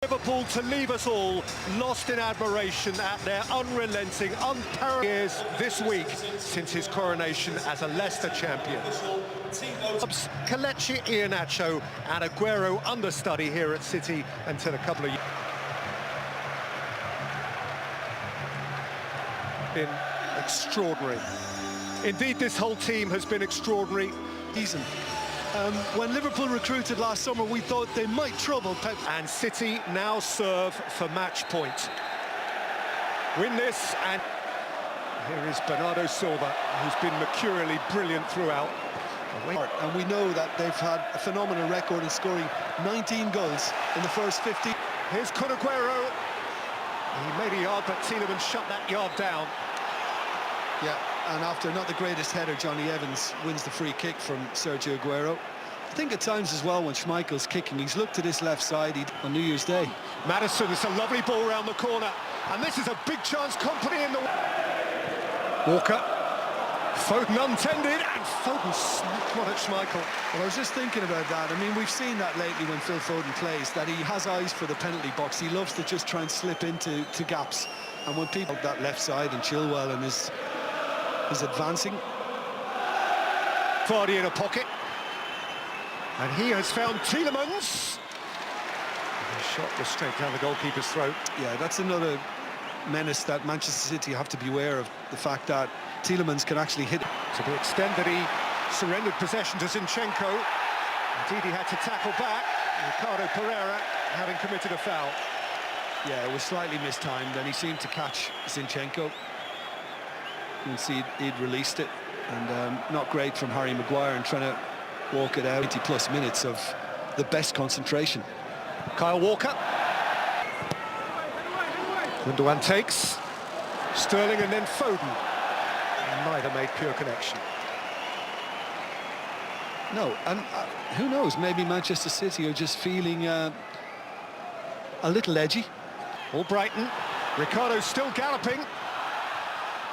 Liverpool to leave us all lost in admiration at their unrelenting, unparalleled years this week since his coronation as a Leicester champion. Kelechi Iheanacho and Aguero understudy here at City until a couple of years. Been extraordinary. Indeed, this whole team has been extraordinary. When Liverpool recruited last summer, we thought they might trouble Pep. And City now serve for match point. Win this, and here is Bernardo Silva, who's been mercurially brilliant throughout. And we know that they've had a phenomenal record in scoring 19 goals in the first 50. Here's Kun Aguero. He made a yard, but Tielemans shut that yard down. Yeah, and after not the greatest header, Johnny Evans wins the free kick from Sergio Aguero. I think at times as well, when Schmeichel's kicking, he's looked at his left side on New Year's Day. Maddison, it's a lovely ball round the corner, and this is a big chance. Company in the... Walker. Foden untended, and Foden snuck one at Schmeichel. Well, I was just thinking about that. I mean, we've seen that lately when Phil Foden plays, that he has eyes for the penalty box. He loves to just try and slip into gaps. And when people that left side and Chilwell and is advancing. Vardy in a pocket. And he has found Tielemans. And the shot was straight down the goalkeeper's throat. Yeah, that's another menace that Manchester City have to be aware of. The fact that Tielemans can actually hit. To the extent that he surrendered possession to Zinchenko. Indeed, he had to tackle back. Ricardo Pereira having committed a foul. Yeah, it was slightly mistimed, and he seemed to catch Zinchenko. You can see he'd released it, and not great from Harry Maguire and trying to walk it out. 80+ minutes of the best concentration. Kyle Walker. Gundogan takes. Sterling and then Foden. Neither made pure connection. No, and who knows, maybe Manchester City are just feeling a little edgy. All Brighton. Ricardo still galloping.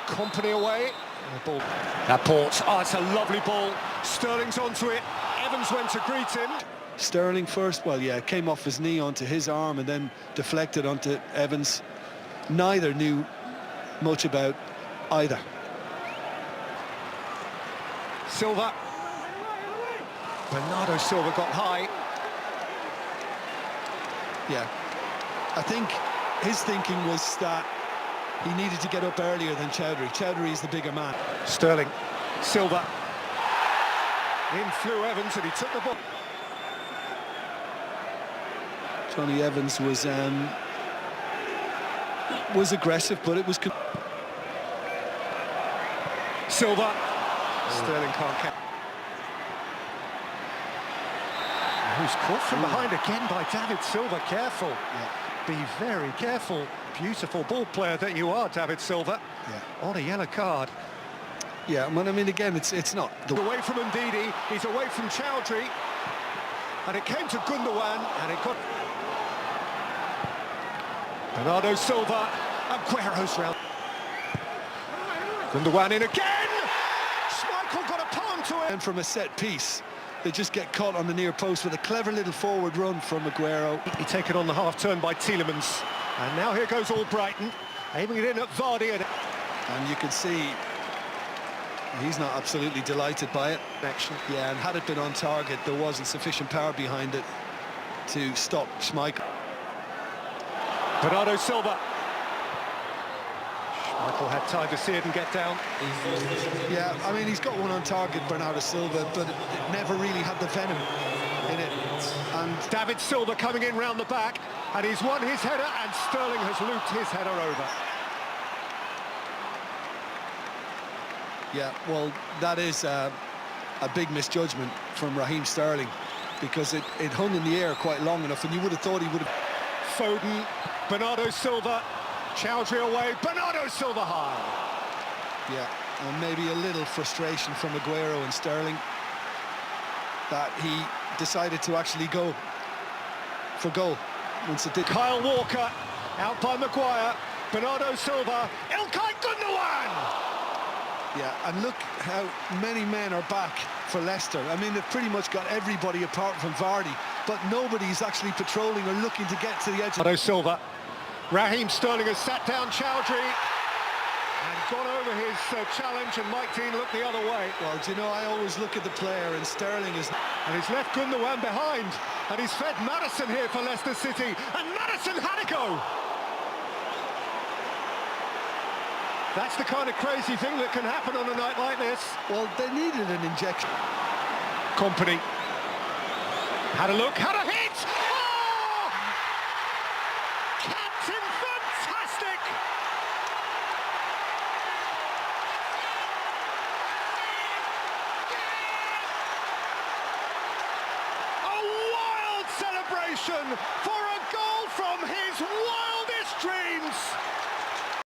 Company away. And the ball. Laporte. Oh, it's a lovely ball. Sterling's onto it. Evans went to greet him. Sterling first, well, yeah, came off his knee onto his arm and then deflected onto Evans. Neither knew much about either. Silva. Bernardo Silva got high. Yeah, I think his thinking was that he needed to get up earlier than Chowdhury. Chowdhury is the bigger man. Sterling. Silva. In flew Evans and he took the ball. Johnny Evans was aggressive, but it was... Silva. Sterling can't catch. Who's caught from behind again by David Silva. Careful. Yeah. Be very careful. Beautiful ball player that you are, David Silva. Yeah. On a yellow card. Yeah, but I mean, again, it's not... Away from Ndidi, he's away from Chowdhury. And it came to Gundogan, and it got... Bernardo Silva, Aguero's round. Gundogan in again! Schmeichel got a palm to it! And from a set piece, they just get caught on the near post with a clever little forward run from Aguero. He taken on the half-turn by Tielemans. And now here goes all Brighton, aiming it in at Vardy. And you can see he's not absolutely delighted by it. Action. Yeah, and had it been on target, there wasn't sufficient power behind it to stop Schmeichel. Bernardo Silva. Schmeichel had time to see it and get down. Yeah, I mean, he's got one on target, Bernardo Silva, but it never really had the venom in it. And David Silva coming in round the back, and he's won his header, and Sterling has looped his header over. Yeah, well, that is a big misjudgment from Raheem Sterling, because it hung in the air quite long enough, and you would have thought he would have... Foden, Bernardo Silva, Chowdhury away, Bernardo Silva high. Yeah, and maybe a little frustration from Aguero and Sterling that he decided to actually go for goal once it did. Kyle Walker, out by Maguire, Bernardo Silva, Ilkay Gundogan! Yeah, and look how many men are back for Leicester. I mean, they've pretty much got everybody apart from Vardy, but nobody's actually patrolling or looking to get to the edge. Bernardo Silva. Raheem Sterling has sat down Chowdhury and gone over his challenge, and Mike Dean looked the other way. Well, do you know, I always look at the player, and Sterling is... And he's left Gundogan behind, and he's fed Maddison here for Leicester City, and Maddison had a go! That's the kind of crazy thing that can happen on a night like this. Well, they needed an injection. Company had a look, had a hit! Oh! Captain Fantastic! A wild celebration for a goal from his wildest dreams!